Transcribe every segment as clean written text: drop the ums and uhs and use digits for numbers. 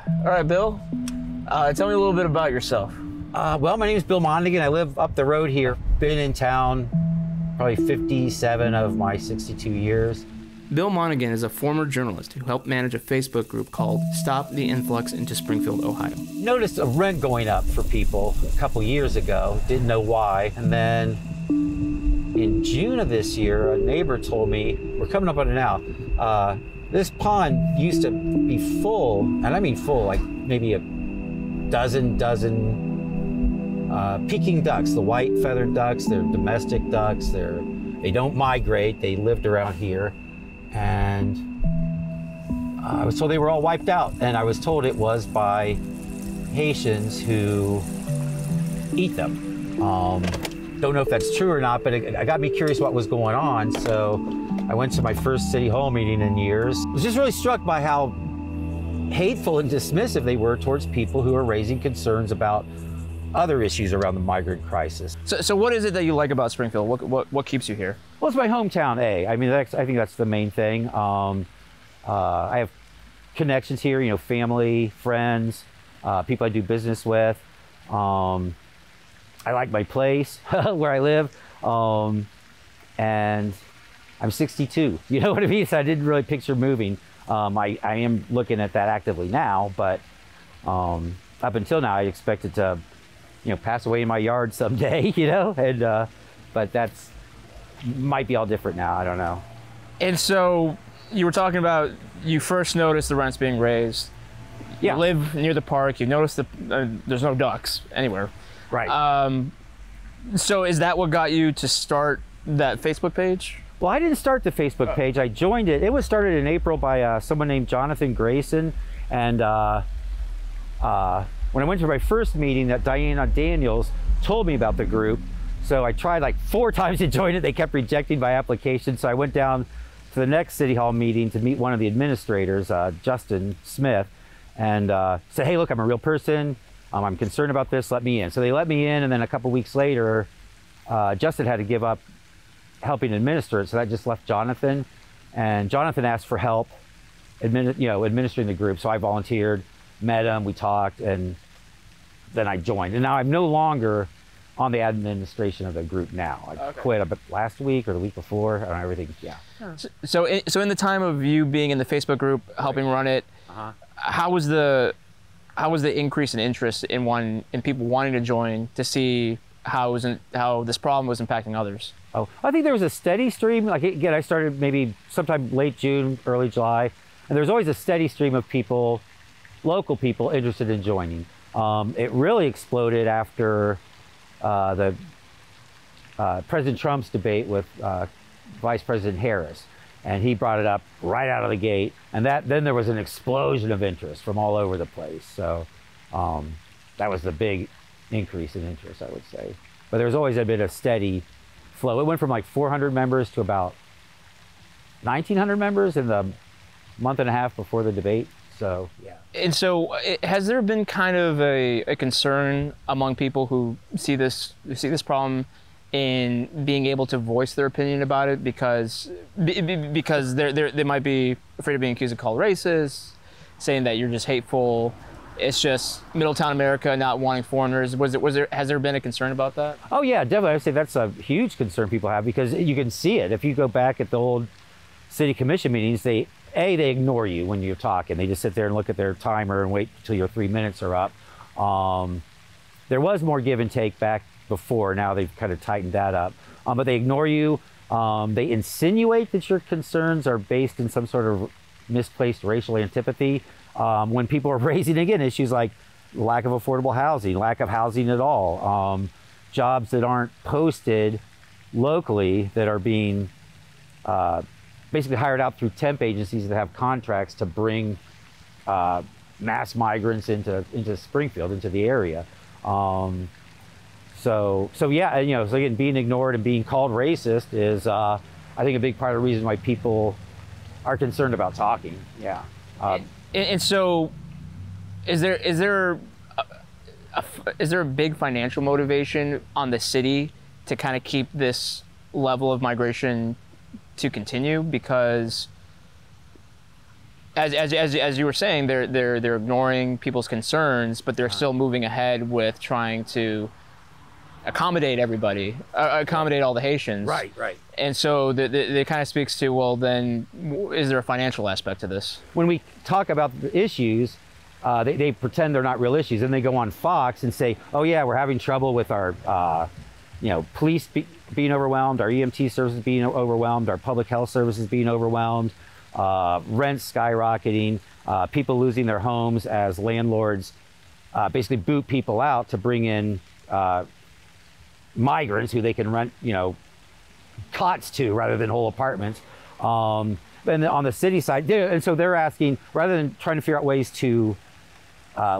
All right, Bill, tell me a little bit about yourself. Well, my name is Bill Monaghan. I live up the road here. Been in town probably 57 of my 62 years. Bill Monaghan is a former journalist who helped manage a Facebook group called Stop the Influx into Springfield, Ohio. Noticed a rent going up for people a couple years ago. Didn't know why. And then in June of this year, a neighbor told me, we're coming up on it now, this pond used to be full, and I mean full, like maybe a dozen Peking ducks, the white feathered ducks. They're domestic ducks. They don't migrate. They lived around here. And I was told they were all wiped out. And I was told it was by Haitians who eat them. Don't know if that's true or not, but it got me curious what was going on. So I went to my first city hall meeting in years. I was just really struck by how hateful and dismissive they were towards people who are raising concerns about other issues around the migrant crisis. So what is it that you like about Springfield? What keeps you here? Well, it's my hometown, I mean, I think that's the main thing. I have connections here, you know, family, friends, people I do business with. I like my place where I live. And I'm 62, you know what I mean? So I didn't really picture moving. I am looking at that actively now, but up until now, I expected to, you know, pass away in my yard someday, you know, and but that's might be all different now. I don't know. And so you were talking about you first noticed the rents being raised. Yeah. You live near the park. You noticed there's no ducks anywhere. Right. So is that what got you to start that Facebook page? Well, I didn't start the Facebook page. I joined it. It was started in April by someone named Jonathan Grayson, and when I went to my first meeting, that Diana Daniels told me about the group. So I tried like 4 times to join it. They kept rejecting my application. So I went down to the next City Hall meeting to meet one of the administrators, Justin Smith, and said, hey, look, I'm a real person. I'm concerned about this. Let me in. So they let me in. And then a couple weeks later, Justin had to give up helping administer it. So that just left Jonathan. And Jonathan asked for help administering the group. So I volunteered, met him, we talked, and then I joined. And now I'm no longer on the administration of the group now. I quit last week or the week before, and everything, yeah. So in the time of you being in the Facebook group, helping run it, how was the increase in interest in people wanting to join to see how this problem was impacting others? Oh, I think there was a steady stream. Like, again, I started maybe sometime late June, early July, and there's always a steady stream of people, local people, interested in joining. It really exploded after President Trump's debate with Vice President Harris, and he brought it up right out of the gate, and then there was an explosion of interest from all over the place. So that was the big increase in interest, I would say. But there's always a bit of steady flow. It went from like 400 members to about 1,900 members in the month and a half before the debate. So, yeah. And so has there been kind of a concern among people who see this problem in being able to voice their opinion about it because they might be afraid of being accused of called racist, saying that you're just hateful? It's just Middletown America not wanting foreigners. Has there been a concern about that? Oh yeah, definitely. I would say that's a huge concern people have, because you can see it. If you go back at the old city commission meetings, they ignore you when you're talking. They just sit there and look at their timer and wait until your 3 minutes are up. There was more give and take back before. Now they've kind of tightened that up. But they ignore you. They insinuate that your concerns are based in some sort of misplaced racial antipathy. When people are raising, again, issues like lack of affordable housing, lack of housing at all, jobs that aren't posted locally that are being basically hired out through temp agencies that have contracts to bring mass migrants into Springfield, into the area. So yeah, you know, so again, being ignored and being called racist is, I think, a big part of the reason why people are concerned about talking. Yeah. And so, is there a big financial motivation on the city to kind of keep this level of migration to continue? Because as you were saying, they're ignoring people's concerns, but they're still moving ahead with trying to accommodate everybody, accommodate all the Haitians. Right. And so that kind of speaks to, well, then is there a financial aspect to this? When we talk about the issues, they pretend they're not real issues, and they go on Fox and say, oh yeah, we're having trouble with our police being overwhelmed, our EMT services being overwhelmed, our public health services being overwhelmed, rents skyrocketing, people losing their homes as landlords basically boot people out to bring in migrants who they can rent, cots to rather than whole apartments. And on the city side, and so they're asking, rather than trying to figure out ways to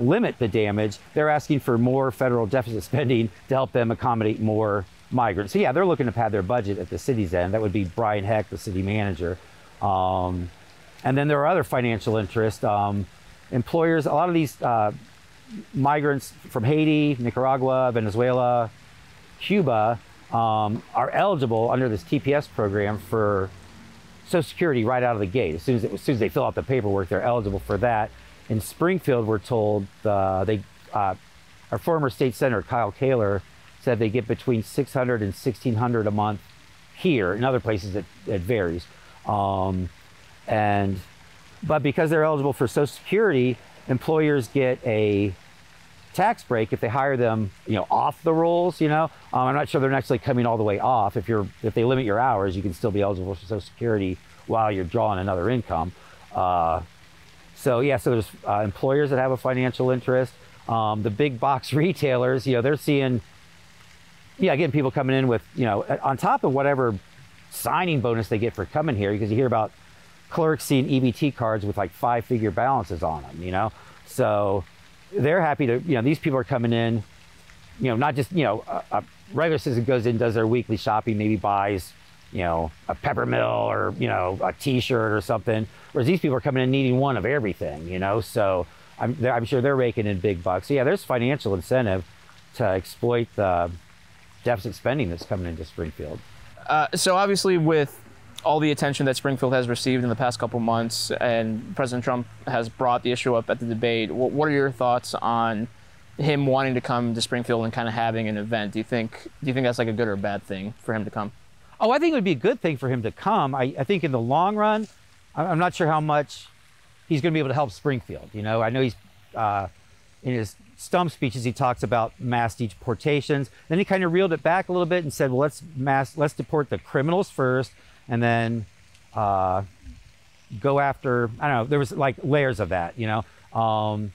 limit the damage, they're asking for more federal deficit spending to help them accommodate more migrants. So yeah, they're looking to pad their budget at the city's end. That would be Brian Heck, the city manager. And then there are other financial interests. Employers, a lot of these migrants from Haiti, Nicaragua, Venezuela, Cuba are eligible under this TPS program for Social Security right out of the gate. As soon as they fill out the paperwork, they're eligible for that. In Springfield, we're told our former state senator, Kyle Kaler, said they get between $600 and $1,600 a month here. In other places, it varies. But because they're eligible for Social Security, employers get a tax break if they hire them, off the rolls. I'm not sure they're actually coming all the way off. If they limit your hours, you can still be eligible for Social Security while you're drawing another income. So there's employers that have a financial interest. The big box retailers, they're seeing, again, people coming in with, on top of whatever signing bonus they get for coming here, because you hear about clerks seeing EBT cards with like 5-figure balances on them, So they're happy to, these people are coming in, not just, a regular citizen goes in, does their weekly shopping, maybe buys, a peppermill or, a t-shirt or something. Whereas these people are coming in needing one of everything, So I'm sure they're raking in big bucks. So yeah, there's financial incentive to exploit the deficit spending that's coming into Springfield. So obviously with all the attention that Springfield has received in the past couple months, and President Trump has brought the issue up at the debate, what are your thoughts on him wanting to come to Springfield and kind of having an event? Do you think that's like a good or a bad thing for him to come? Oh, I think it would be a good thing for him to come. I think in the long run, I'm not sure how much he's going to be able to help Springfield. I know he's in his stump speeches, he talks about mass deportations. Then he kind of reeled it back a little bit and said, well, let's deport the criminals first, and then go after, I don't know, there was like layers of that, and I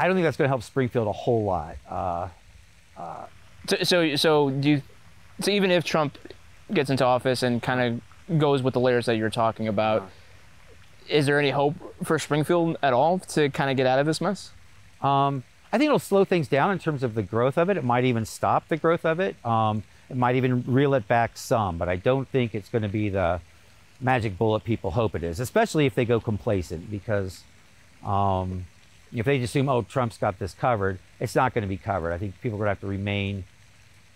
don't think that's going to help Springfield a whole lot. So even if Trump gets into office and kind of goes with the layers that you're talking about, is there any hope for Springfield at all to kind of get out of this mess? I think it'll slow things down in terms of the growth of it. It might even stop the growth of it. It might even reel it back some, but I don't think it's going to be the magic bullet people hope it is, especially if they go complacent, because if they just assume, oh, Trump's got this covered, it's not going to be covered. I think people are going to have to remain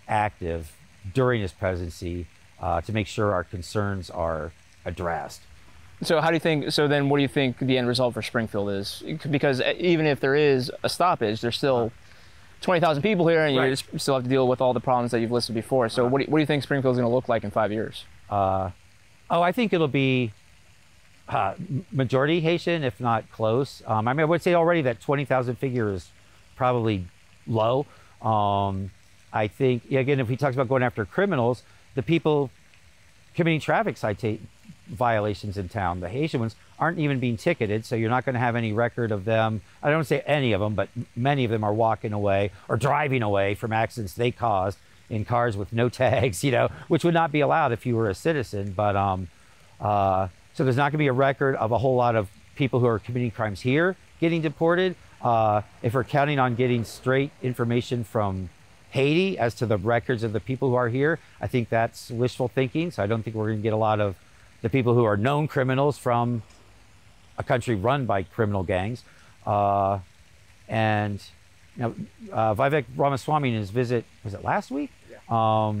active during his presidency to make sure our concerns are addressed. So what do you think the end result for Springfield is? Because even if there is a stoppage, there's still 20,000 people here, and you still have to deal with all the problems that you've listed before. So what do you think Springfield's going to look like in 5 years? I think it'll be majority Haitian, if not close. I would say already that 20,000 figure is probably low. I think, again, if he talks about going after criminals, the people committing traffic violations in town, the Haitian ones, aren't even being ticketed, so you're not going to have any record of them. I don't say any of them, but many of them are walking away or driving away from accidents they caused in cars with no tags, which would not be allowed if you were a citizen. But so there's not going to be a record of a whole lot of people who are committing crimes here getting deported. If we're counting on getting straight information from Haiti as to the records of the people who are here, I think that's wishful thinking. So I don't think we're going to get a lot of the people who are known criminals from a country run by criminal gangs. Vivek Ramaswamy in his visit, was it last week? Yeah.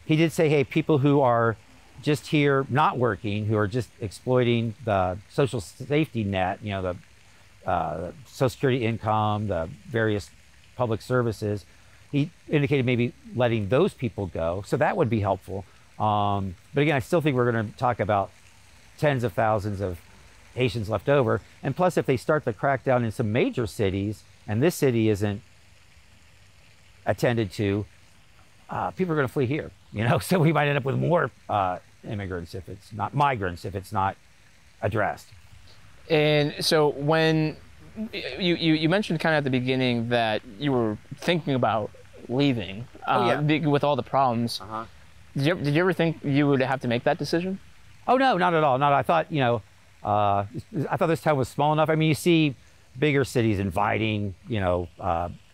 He did say, hey, people who are just here not working, who are just exploiting the social safety net, you know, the Social Security income, the various public services. He indicated maybe letting those people go, so that would be helpful. But again, I still think we're going to talk about tens of thousands of Haitians left over. And plus, if they start the crackdown in some major cities, and this city isn't attended to, people are going to flee here, you know? So we might end up with more immigrants if it's not migrants, if it's not addressed. And so when you mentioned kind of at the beginning that you were thinking about leaving with all the problems. Did you ever think you would have to make that decision? Oh, no, not at all. Not. I thought, you know, I thought this town was small enough. I mean, you see bigger cities inviting, you know,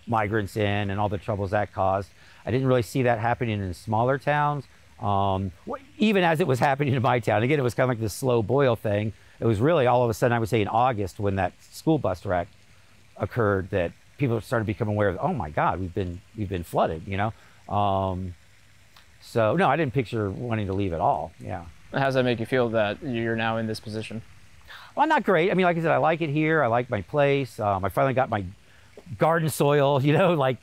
migrants in and all the troubles that caused. I didn't really see that happening in smaller towns, even as it was happening in my town. Again, it was kind of like this slow boil thing. It was really all of a sudden, I would say in August, when that school bus wreck occurred, that people started becoming aware of, oh my God, we've been flooded, you know? So no, I didn't picture wanting to leave at all, yeah. How does that make you feel that you're now in this position? Well, not great. I mean, like I said, I like it here. I like my place. I finally got my garden soil, you know, like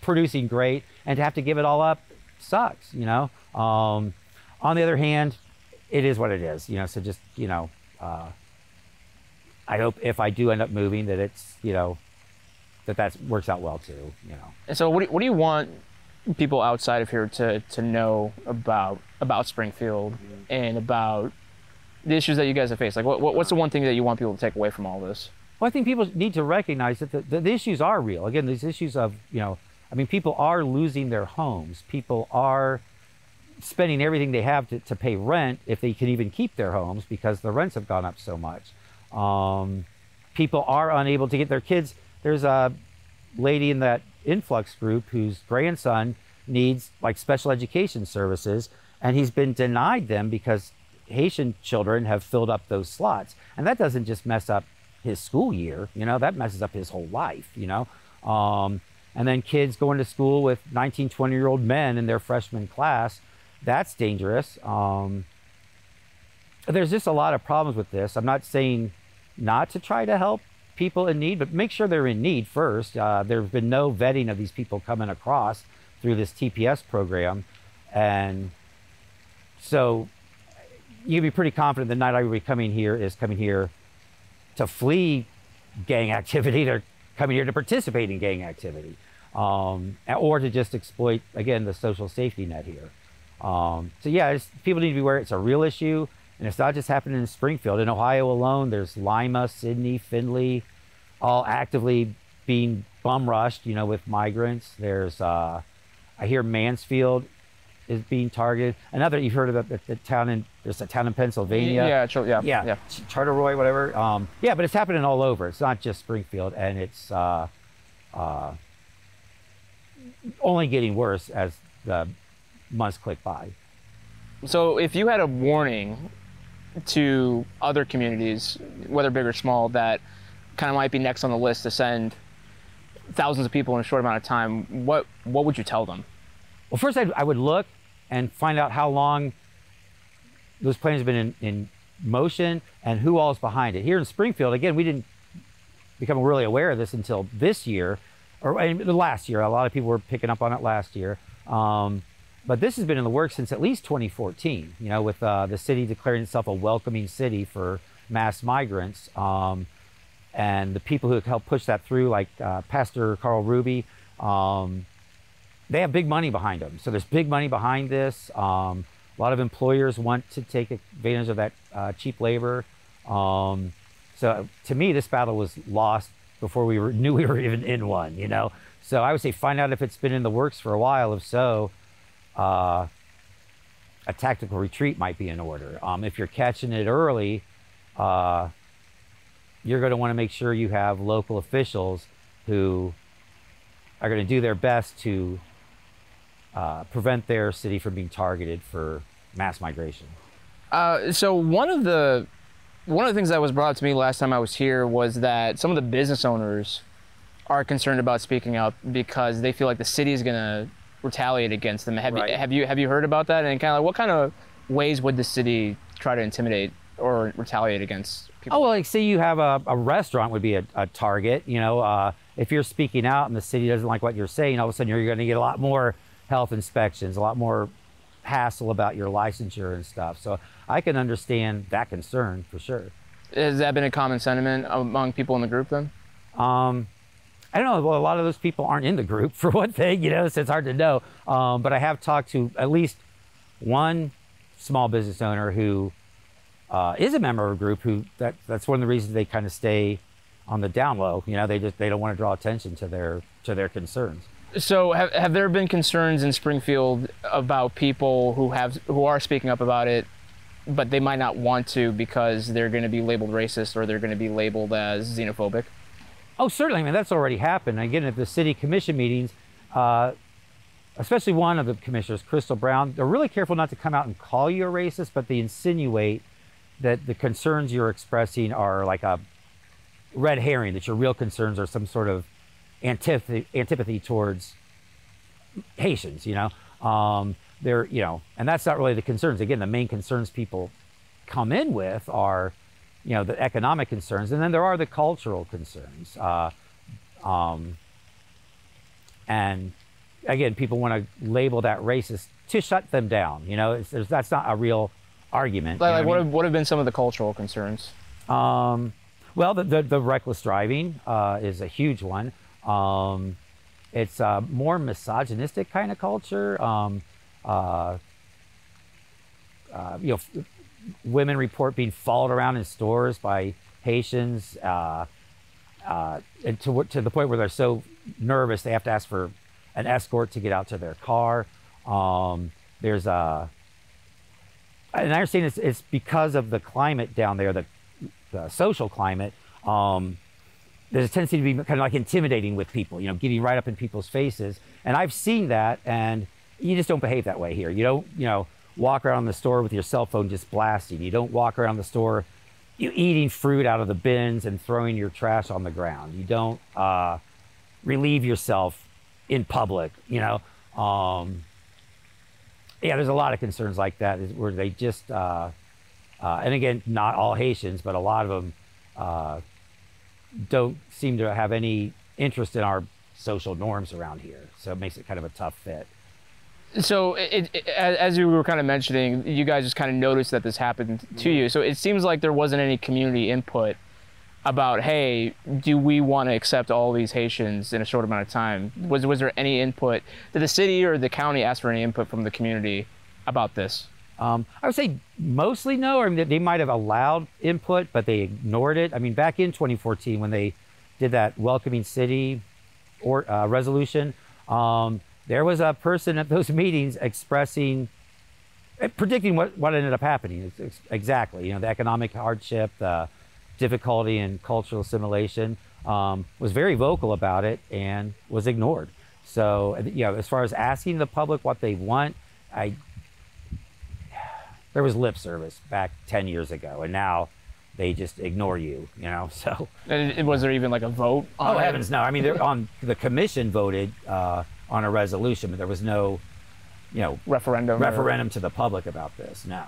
producing great. And to have to give it all up sucks, you know. On the other hand, it is what it is, you know. So just, you know, I hope if I do end up moving that it's, you know, that works out well too, you know. And so what do you want people outside of here to know about Springfield and about the issues that you guys have faced? Like, what's the one thing that you want people to take away from all this? Well, I think people need to recognize that the issues are real. Again, these issues of, you know, I mean, people are losing their homes. People are spending everything they have to pay rent, if they can even keep their homes, because the rents have gone up so much. People are unable to get their kids. There's a lady in that influx group whose grandson needs like special education services, and he's been denied them because Haitian children have filled up those slots. And that doesn't just mess up his school year, you know, that messes up his whole life, you know. And then kids going to school with 19, 20-year-old men in their freshman class, that's dangerous. There's just a lot of problems with this. I'm not saying not to try to help people in need, but make sure they're in need first. There's been no vetting of these people coming across through this TPS program. And so you can be pretty confident that not everybody coming here is coming here to flee gang activity. They're coming here to participate in gang activity, or to just exploit, again, the social safety net here. So yeah, people need to be aware it's a real issue. And it's not just happening in Springfield. In Ohio alone, there's Lima, Sidney, Findlay, all actively being bum rushed, you know, with migrants. There's, I hear Mansfield is being targeted. Another, you've heard about the town there's a town in Pennsylvania. Yeah. Charleroi, whatever. Yeah, but it's happening all over. It's not just Springfield, and it's only getting worse as the months click by. So if you had a warning to other communities, whether big or small, that kind of might be next on the list to send thousands of people in a short amount of time, what would you tell them? Well, first I would look and find out how long those plans have been in motion and who all is behind it. Here in Springfield, again, we didn't become really aware of this until this year, or last year. A lot of people were picking up on it last year. But this has been in the works since at least 2014, you know, with the city declaring itself a welcoming city for mass migrants. And the people who helped push that through, like Pastor Carl Ruby, they have big money behind them. So there's big money behind this. A lot of employers want to take advantage of that cheap labor. So to me, this battle was lost before we knew we were even in one, you know. So I would say find out if it's been in the works for a while. If so, a tactical retreat might be in order. If you're catching it early, you're going to want to make sure you have local officials who are going to do their best to prevent their city from being targeted for mass migration. So one of the things that was brought up to me last time I was here was that some of the business owners are concerned about speaking out because they feel like the city is going to retaliate against them. Have you heard about that? And kind of like, ways would the city try to intimidate or retaliate against people? Oh, well, like say you have a restaurant would be a target. You know, if you're speaking out and the city doesn't like what you're saying, all of a sudden you're going to get a lot more health inspections, a lot more hassle about your licensure and stuff. So I can understand that concern for sure. Has that been a common sentiment among people in the group then? I don't know. Well, a lot of those people aren't in the group for one thing, you know, so it's hard to know. But I have talked to at least one small business owner who is a member of a group who that's one of the reasons they kind of stay on the down low. You know, they don't want to draw attention to their concerns. So have there been concerns in Springfield about people who are speaking up about it, but they might not want to because they're going to be labeled racist or they're going to be labeled as xenophobic? Oh, certainly. I mean, that's already happened. Again, at the city commission meetings, especially one of the commissioners, Crystal Brown, they're really careful not to come out and call you a racist, but they insinuate that the concerns you're expressing are like a red herring, that your real concerns are some sort of antipathy towards Haitians, you know. They're, you know, and that's not really the concerns. Again, the main concerns people come in with are, you know, the economic concerns, and then there are the cultural concerns. And again, people want to label that racist to shut them down. You know, that's not a real argument. Like what have been some of the cultural concerns? Well, the reckless driving is a huge one. It's a more misogynistic kind of culture. You know, women report being followed around in stores by Haitians, and to the point where they're so nervous they have to ask for an escort to get out to their car. There's and I understand it's because of the climate down there, the social climate. There's a tendency to be kind of like intimidating with people, you know, getting right up in people's faces. And I've seen that, and you just don't behave that way here. You don't, you know, walk around the store with your cell phone just blasting. You don't walk around the store eating fruit out of the bins and throwing your trash on the ground. You don't relieve yourself in public, you know. Yeah, there's a lot of concerns like that where they just, and again, not all Haitians, but a lot of them don't seem to have any interest in our social norms around here. So it makes it kind of a tough fit. So as you were kind of mentioning, you guys just kind of noticed that this happened to you. So it seems like there wasn't any community input about, hey, do we want to accept all these Haitians in a short amount of time? Was there any input? Did the city or the county ask for any input from the community about this? I would say mostly no. I mean, they might have allowed input, but they ignored it. I mean, back in 2014, when they did that welcoming city resolution, there was a person at those meetings predicting what ended up happening. Exactly, you know, the economic hardship, the difficulty in cultural assimilation, was very vocal about it and was ignored. So, you know, as far as asking the public what they want, there was lip service back 10 years ago, and now they just ignore you, you know, so. And was there even like a vote on it? Heavens, no. I mean, the commission voted on a resolution, but there was no, you know, referendum to the public about this, no.